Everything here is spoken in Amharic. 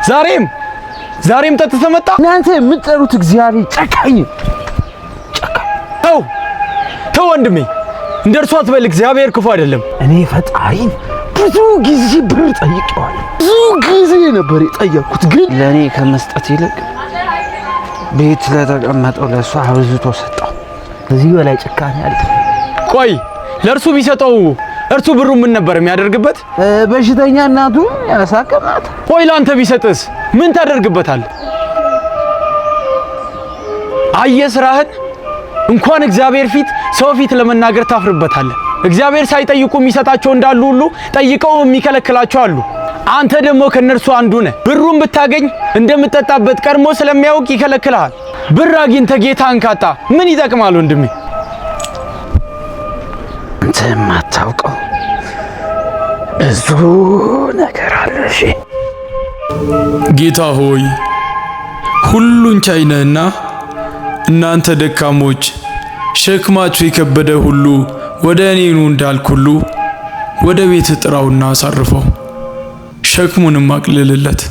ዛሬም ጠጥተህ መጣ? እናንተ የምትጠሩት እግዚአብሔር ጨካኝ። ተው ወንድሜ፣ እንደርሷ አትበል። እግዚአብሔር ክፉ አይደለም። እኔ ፈጣሪን ብዙ ጊዜ ብር ጠይቄዋለሁ። ብዙ ጊዜ ነበር የጠየቅኩት፣ ግን ለኔ ከመስጠት ይልቅ ቤት ለተቀመጠው ለሷ አብዝቶ ሰጠው። እዚህ በላይ ጭካኔ አለ? ቆይ ለእርሱ ቢሰጠው እርሱ ብሩ ምን ነበር የሚያደርግበት? በሽተኛ እናቱ ያሳከማት። ቆይ ላንተ ቢሰጥስ ምን ታደርግበታል? አየህ ስራህን እንኳን እግዚአብሔር ፊት ሰው ፊት ለመናገር ታፍርበታለህ። እግዚአብሔር ሳይጠይቁ የሚሰጣቸው እንዳሉ ሁሉ ጠይቀው የሚከለክላቸው አሉ። አንተ ደግሞ ከነርሱ አንዱ ነህ። ብሩን ብታገኝ እንደምትጠጣበት ቀድሞ ስለሚያውቅ ይከለክልሃል። ብር አግኝተህ ጌታን ካጣ ምን ይጠቅማል ወንድሜ? አንተ የማታውቀው ብዙ ነገር አለ። እሺ ጌታ ሆይ ሁሉን ቻይ ነህና እናንተ ደካሞች ሸክማችሁ የከበደ ሁሉ ወደ እኔ ኑ እንዳልክ ሁሉ ወደ ቤት ጥራውና አሳርፈው፣ ሸክሙንም አቅልልለት።